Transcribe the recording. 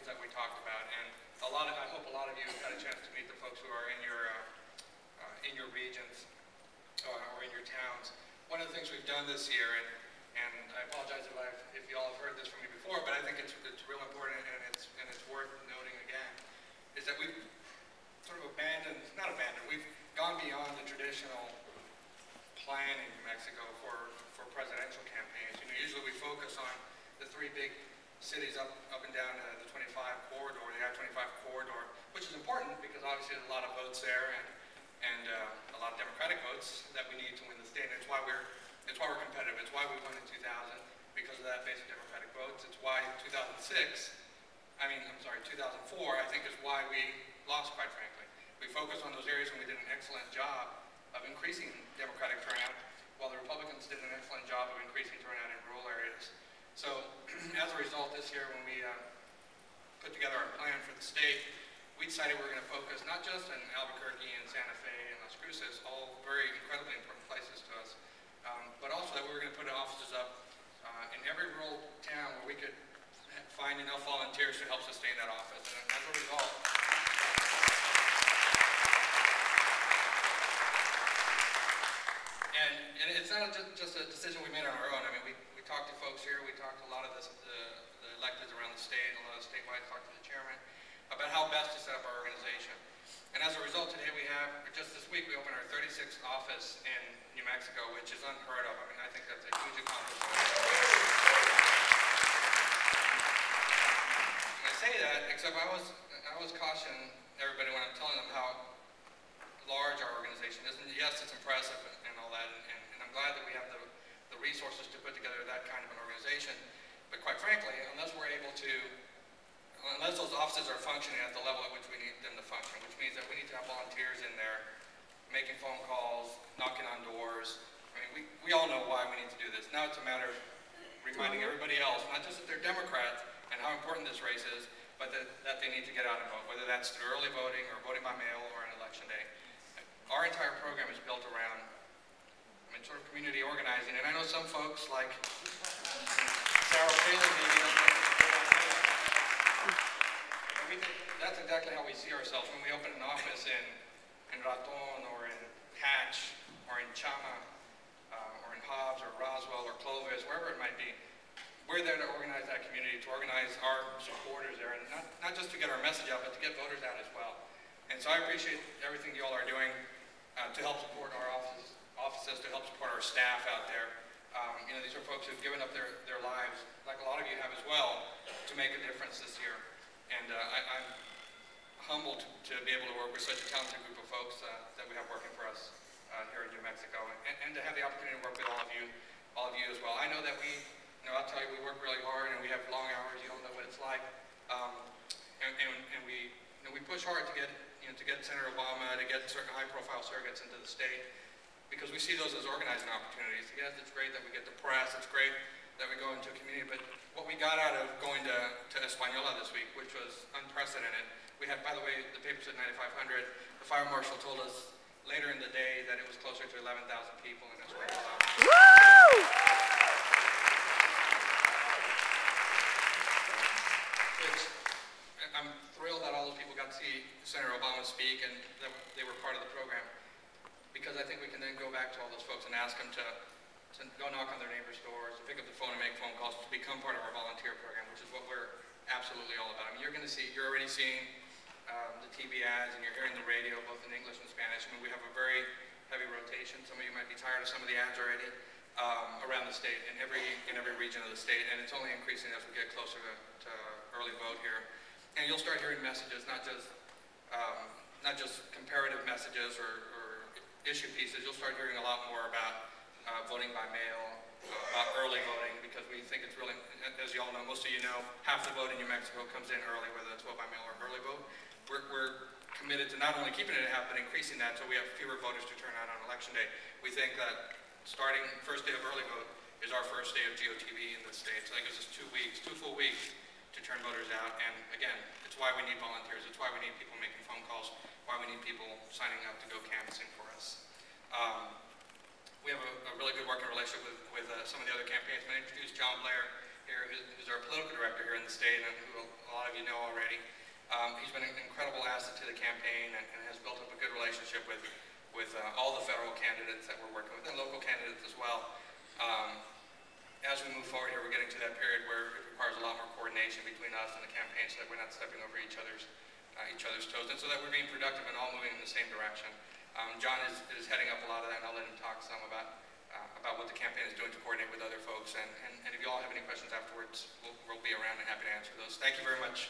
that we talked about, and I hope a lot of you got a chance to meet the folks who are in your regions or in your towns. One of the things we've done this year, and I apologize if you all have heard this from me before, but I think it's real important and it's worth noting again, is that we've sort of we've gone beyond the traditional plan in New Mexico for presidential campaigns. You know, usually we focus on the three big cities up and down the 25 corridor, the I-25 corridor, which is important because obviously there's a lot of votes there and a lot of Democratic votes that we need to win the state. And it's why we're competitive. It's why we won in 2000 because of that base of Democratic votes. It's why 2004, I think is why we lost, quite frankly. We focused on those areas and we did an excellent job of increasing Democratic turnout, while the Republicans did an excellent job of increasing turnout in rural areas. So as a result, this year when we put together our plan for the state, we decided we were going to focus not just in Albuquerque and Santa Fe and Las Cruces, all very incredibly important places to us, but also that we were going to put offices up in every rural town where we could find enough volunteers to help sustain that office. And as a result, and it's not just a decision we made on our own. I mean, we talked to folks here, we talked to a lot of the electeds around the state, a lot of statewide, talked to the chairman about how best to set up our organization. And as a result, today just this week, we opened our 36th office in New Mexico, which is unheard of. I mean, I think that's a huge accomplishment. And I say that, except I always caution everybody when I'm telling them how large our organization is. And yes, it's impressive and all that, and I'm glad that we have the resources to put together that kind of an organization. But quite frankly, unless those offices are functioning at the level at which we need them to function, which means that we need to have volunteers in there making phone calls, knocking on doors. I mean, we all know why we need to do this. Now it's a matter of reminding everybody else, not just that they're Democrats and how important this race is, but that they need to get out and vote, whether that's through early voting or voting by mail or on election day. Our entire program is built around sort of community organizing, and I know some folks like Sarah Palin maybe don't think it's a good idea. But we think that's exactly how we see ourselves when we open an office in Raton or in Hatch or in Chama or in Hobbs or Roswell or Clovis, wherever it might be. We're there to organize that community, to organize our supporters there, and not just to get our message out, but to get voters out as well. And so I appreciate everything you all are doing to help support our offices, to help support our staff out there. You know, these are folks who've given up their lives, like a lot of you have as well, to make a difference this year. And I'm humbled to be able to work with such a talented group of folks that we have working for us here in New Mexico, and to have the opportunity to work with all of you as well. I know that I'll tell you, we work really hard and we have long hours. You don't know what it's like, and we push hard to get Senator Obama, to get certain high-profile surrogates into the state, because we see those as organizing opportunities. Yes, it's great that we get the press, it's great that we go into a community, but what we got out of going to Española this week, which was unprecedented, we had, by the way, the paper said 9,500, the fire marshal told us later in the day that it was closer to 11,000 people in Española. Woo! I'm thrilled that all those people got to see Senator Obama speak and that they were part of the program, because I think we can then go back to all those folks and ask them to go knock on their neighbors' doors, to pick up the phone and make phone calls, to become part of our volunteer program, which is what we're absolutely all about. I mean, you're already seeing the TV ads and you're hearing the radio, both in English and Spanish. I mean, we have a very heavy rotation. Some of you might be tired of some of the ads already around the state, in every region of the state, and it's only increasing as we get closer to early vote here. And you'll start hearing messages, not just comparative messages or issue pieces. You'll start hearing a lot more about voting by mail, about early voting, because we think it's really, as you all know, most of you know, half the vote in New Mexico comes in early, whether it's vote by mail or early vote. We're committed to not only keeping it at half, but increasing that so we have fewer voters to turn out on election day. We think that starting first day of early vote is our first day of GOTV in the state. So that gives us 2 weeks, 2 full weeks to turn voters out. And again, it's why we need volunteers. It's why we need people making phone calls, why we need people signing up to go canvassing for us. We have a really good working relationship with some of the other campaigns. I'm going to introduce John Blair here, who's our political director here in the state, and who a lot of lot of you know already. He's been an incredible asset to the campaign and has built up a good relationship with all the federal candidates that we're working with and local candidates as well. As we move forward here, we're getting to that period where it requires a lot more coordination between us and the campaign so that we're not stepping over each other's toes, and so that we're being productive and all moving in the same direction. John is heading up a lot of that, and I'll let him talk some about what the campaign is doing to coordinate with other folks. And if you all have any questions afterwards, we'll be around and happy to answer those. Thank you very much.